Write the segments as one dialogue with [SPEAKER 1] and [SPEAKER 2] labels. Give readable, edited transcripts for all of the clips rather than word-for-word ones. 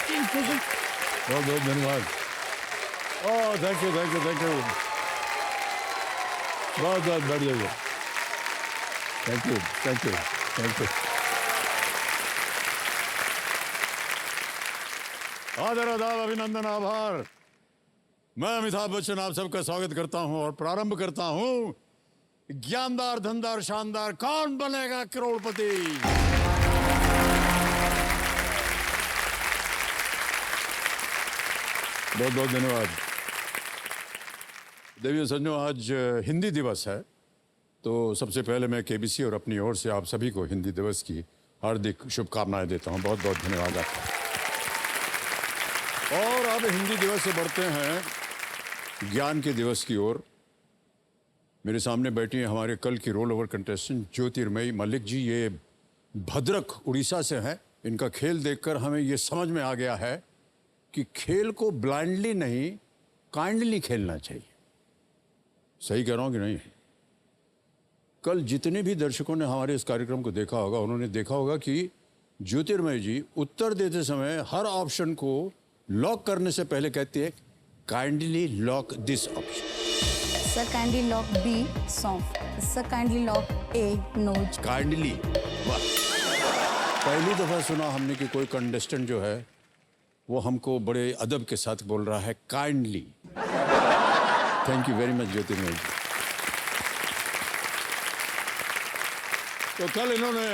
[SPEAKER 1] बहुत बहुत धन्यवाद। Oh thank you thank you thank you, बहुत बहुत बैठ जाइए। Thank you thank you thank you. आदर आदाब अभिनंदन आभार। मैं अमिताभ बच्चन आप सबका स्वागत करता हूं और प्रारंभ करता हूं ज्ञानदार धनदार शानदार कौन बनेगा करोड़पति। बहुत बहुत धन्यवाद। देवियों सज्जनों, आज हिंदी दिवस है, तो सबसे पहले मैं केबीसी और अपनी ओर से आप सभी को हिंदी दिवस की हार्दिक शुभकामनाएं देता हूं। बहुत बहुत धन्यवाद आपका। और अब हिंदी दिवस से बढ़ते हैं ज्ञान के दिवस की ओर। मेरे सामने बैठी हैं हमारे कल की रोल ओवर कंटेस्टेंट ज्योतिर्मयी मलिक जी। ये भद्रक उड़ीसा से हैं। इनका खेल देखकर हमें ये समझ में आ गया है कि खेल को ब्लाइंडली नहीं, काइंडली खेलना चाहिए। सही कह रहा हूं कि नहीं? कल जितने भी दर्शकों ने हमारे इस कार्यक्रम को देखा होगा, उन्होंने देखा होगा कि ज्योतिर्मयी जी उत्तर देते समय हर ऑप्शन को लॉक करने से पहले कहती है kindly lock this option.
[SPEAKER 2] Sir, kindly lock B, soft. Sir, kindly lock A, nose.
[SPEAKER 1] Kindly. वाह, पहली दफा सुना हमने कि कोई कंटेस्टेंट जो है वो हमको बड़े अदब के साथ बोल रहा है kindly. Thank you very much Jyotirmayi ji. तो कल इन्होंने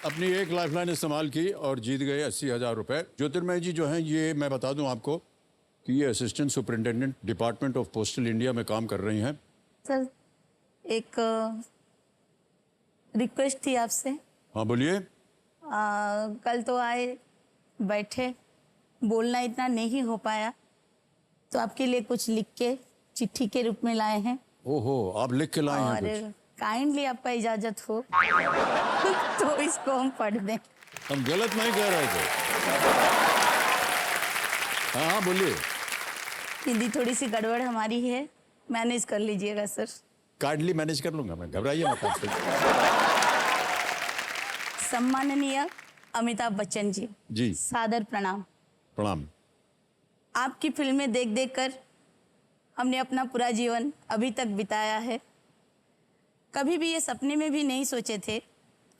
[SPEAKER 1] अपनी एक लाइफलाइन इस्तेमाल की और जीत गए 80,000 रुपए। ज्योतिर्मयी जी जो हैं, ये मैं बता दूं आपको कि ये assistant superintendent department of postal India में काम कर रही हैं।
[SPEAKER 2] सर, एक रिक्वेस्ट थी आपसे।
[SPEAKER 1] हाँ बोलिए।
[SPEAKER 2] कल तो आए, बैठे, बोलना इतना नहीं हो पाया, तो आपके लिए कुछ लिख के चिट्ठी के रूप में लाए हैं।
[SPEAKER 1] ओहो, आप लिख के लाए हैं
[SPEAKER 2] और
[SPEAKER 1] कुछ?
[SPEAKER 2] काइंडली आपका इजाजत हो तो इसको हम पढ़ दें।
[SPEAKER 1] हम गलत नहीं कह रहे थे। हाँ हाँ बोलिए।
[SPEAKER 2] हिंदी थोड़ी सी गड़बड़ हमारी है, मैनेज कर लीजिएगा सर।
[SPEAKER 1] काइंडली मैनेज कर लूंगा मैं, घबराइए मत।
[SPEAKER 2] सम्माननीय अमिताभ बच्चन जी,
[SPEAKER 1] जी
[SPEAKER 2] सादर प्रणाम।
[SPEAKER 1] प्रणाम।
[SPEAKER 2] आपकी फिल्में देख देख कर हमने अपना पूरा जीवन अभी तक बिताया है। कभी भी ये सपने में भी नहीं सोचे थे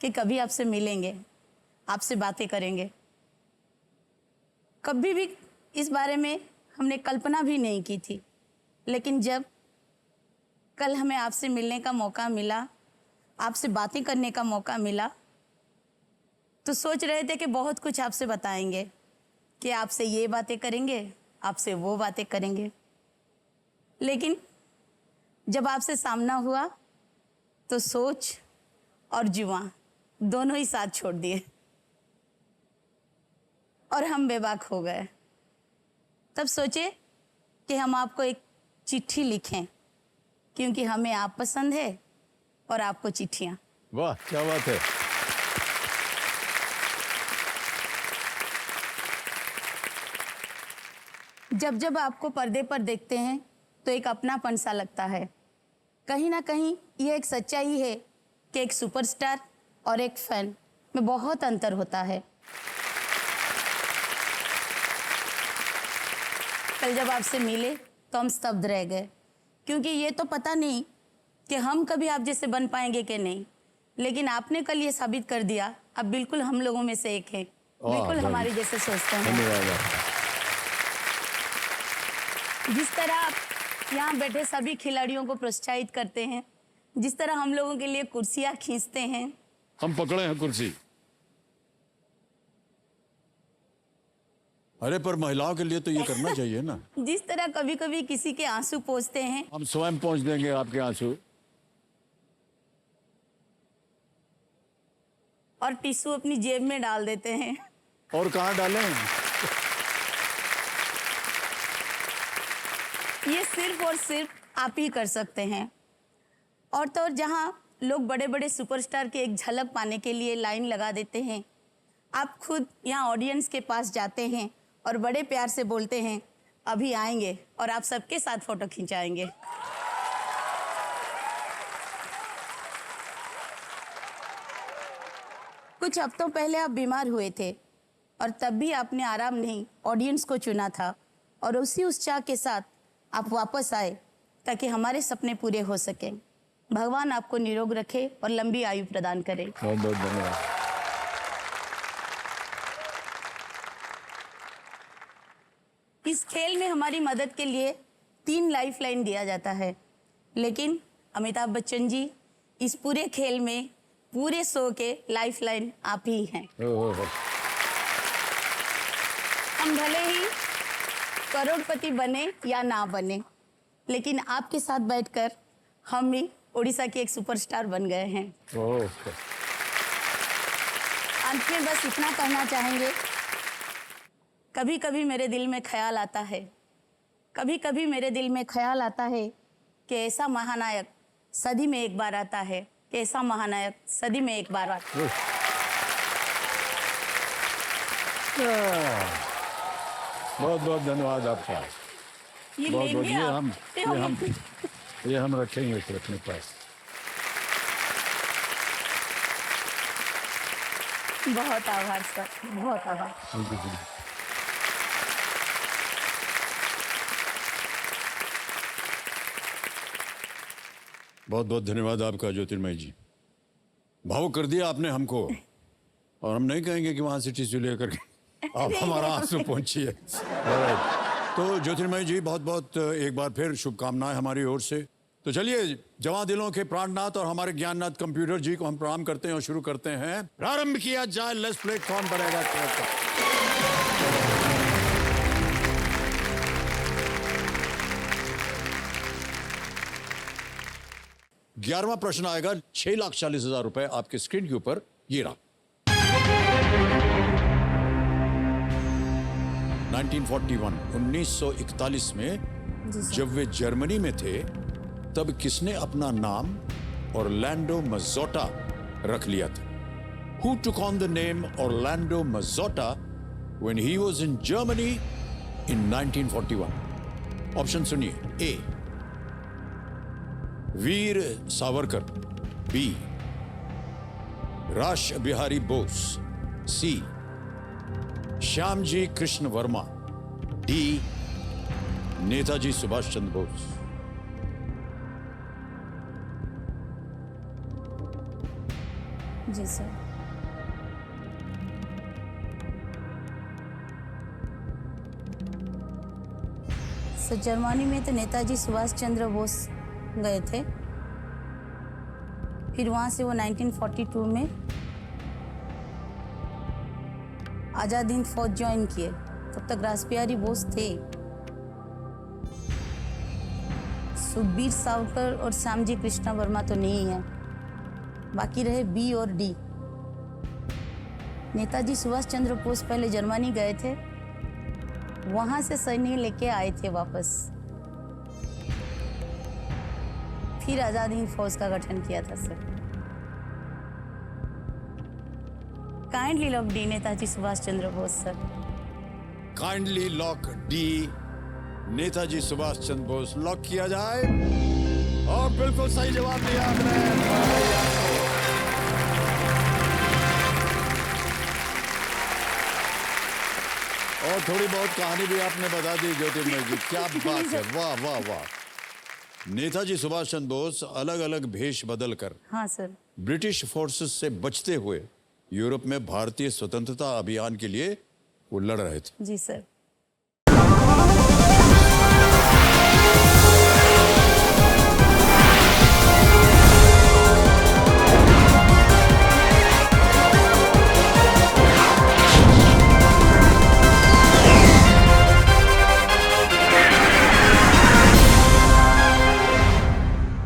[SPEAKER 2] कि कभी आपसे मिलेंगे, आपसे बातें करेंगे। कभी भी इस बारे में हमने कल्पना भी नहीं की थी। लेकिन जब कल हमें आपसे मिलने का मौका मिला, आपसे बातें करने का मौका मिला, तो सोच रहे थे कि बहुत कुछ आपसे बताएंगे, कि आपसे ये बातें करेंगे, आपसे वो बातें करेंगे। लेकिन जब आपसे सामना हुआ तो सोच और जुबान दोनों ही साथ छोड़ दिए और हम बेबाक हो गए। तब सोचे कि हम आपको एक चिट्ठी लिखें, क्योंकि हमें आप पसंद है और आपको चिट्ठियाँ।
[SPEAKER 1] वाह क्या बात है।
[SPEAKER 2] जब जब आपको पर्दे पर देखते हैं तो एक अपनापन सा लगता है। कहीं ना कहीं ये एक सच्चाई है कि एक सुपरस्टार और एक फैन में बहुत अंतर होता है। कल जब आपसे मिले तो हम स्तब्ध रह गए, क्योंकि ये तो पता नहीं कि हम कभी आप जैसे बन पाएंगे कि नहीं। लेकिन आपने कल ये साबित कर दिया, आप बिल्कुल हम लोगों में से एक हैं, बिल्कुल हमारे जैसे सोचते हैं।
[SPEAKER 1] धन्यवाद।
[SPEAKER 2] जिस तरह आप यहाँ बैठे सभी खिलाड़ियों को प्रोत्साहित करते हैं, जिस तरह हम लोगों के लिए कुर्सियाँ खींचते हैं।
[SPEAKER 1] हम पकड़े हैं कुर्सी। अरे पर महिलाओं के लिए तो ये करना चाहिए ना।
[SPEAKER 2] जिस तरह कभी कभी किसी के आंसू पोंछते हैं,
[SPEAKER 1] हम स्वयं पहुंच देंगे आपके आंसू।
[SPEAKER 2] और टिश्यू अपनी जेब में डाल देते हैं।
[SPEAKER 1] और कहाँ डालें?
[SPEAKER 2] ये सिर्फ और सिर्फ आप ही कर सकते हैं। और तो और जहाँ लोग बड़े बड़े सुपरस्टार की एक झलक पाने के लिए लाइन लगा देते हैं, आप खुद यहाँ ऑडियंस के पास जाते हैं और बड़े प्यार से बोलते हैं अभी आएंगे और आप सबके साथ फोटो खिंचाएंगे। कुछ हफ्तों पहले आप बीमार हुए थे, और तब भी आपने आराम नहीं, ऑडियंस को चुना था और उसी उत्साह के साथ आप वापस आए ताकि हमारे सपने पूरे हो सकें। भगवान आपको निरोग रखे और लंबी आयु प्रदान करे।
[SPEAKER 3] बहुत बहुत धन्यवाद।
[SPEAKER 2] इस खेल में हमारी मदद के लिए 3 लाइफ लाइन दिया जाता है, लेकिन अमिताभ बच्चन जी इस पूरे खेल में, पूरे शो के लाइफ लाइन आप ही हैं। हम भले ही करोड़पति बने या ना बने, लेकिन आपके साथ बैठकर हम भी उड़ीसा के एक सुपरस्टार बन गए हैं। अंत में बस इतना कहना चाहेंगे, कभी कभी मेरे दिल में ख्याल आता है, कभी कभी मेरे दिल में ख्याल आता है कि ऐसा महानायक सदी में एक बार आता है, कि ऐसा महानायक सदी में एक बार आता है।
[SPEAKER 3] बहुत बहुत धन्यवाद आपका।
[SPEAKER 2] ये
[SPEAKER 3] बहुत बहुत
[SPEAKER 2] लेंगे आप?
[SPEAKER 3] ये हम रखेंगे फिर अपने पास।
[SPEAKER 2] बहुत आभार सर, बहुत आभार।
[SPEAKER 1] बहुत बहुत धन्यवाद आपका ज्योतिर्मय जी। भावुक कर दिया आपने हमको, और हम नहीं कहेंगे कि वहाँ से टिश्यू लेकर के आप हमारा आंसू पहुँचिए। तो ज्योतिर्मय जी बहुत बहुत एक बार फिर शुभकामनाएं हमारी ओर से। तो चलिए, जवां दिलों के प्राणनाथ और हमारे ज्ञाननाथ कंप्यूटर जी को हम प्रणाम करते हैं और शुरू करते हैं। प्रारंभ किया जाए, लेट्स प्ले कौन बनेगा कौन। 11वां प्रश्न आएगा, 6,40,000 रुपए आपके स्क्रीन के ऊपर। ये रहा। 1941 में जब वे जर्मनी में थे, तब किसने अपना नाम ऑरलैंडो मज़ोटा रख लिया था? Who took on the name Orlando Mazzotta when he was in Germany in 1941? Option सुनिए। ए, वीर सावरकर। बी, राश बिहारी बोस। सी, श्यामजी कृष्ण वर्मा। डी, नेताजी सुभाष चंद्र बोस।
[SPEAKER 2] जी सर। सर, जर्मनी में तो नेताजी सुभाष चंद्र बोस गए थे, फिर वहां से वो 1942 में आजाद हिंद फौज ज्वाइन किए। तब तक रासबिहारी बोस थे। सुखबीर सावरकर और श्यामजी कृष्णा वर्मा तो नहीं है, बाकी रहे बी और डी। नेताजी सुभाष चंद्र बोस पहले जर्मनी गए थे, वहां से सैन्य लेके आए थे वापस, फिर आजाद हिंद फौज का गठन किया था sir. Kindly lock D, Netaji Subhash Chandra Bose sir.
[SPEAKER 1] Kindly lock D, Netaji Subhash Chandra Bose lock किया जाए। और बिल्कुल सही जवाब दिया आपने। और थोड़ी बहुत कहानी भी आपने बता दी ज्योतिर्मय जी, क्या बात है, वाह वाह वाह। नेताजी सुभाष चंद्र बोस अलग अलग भेष बदलकर,
[SPEAKER 2] हाँ सर,
[SPEAKER 1] ब्रिटिश फोर्सेस से बचते हुए यूरोप में भारतीय स्वतंत्रता अभियान के लिए वो लड़ रहे थे।
[SPEAKER 2] जी सर।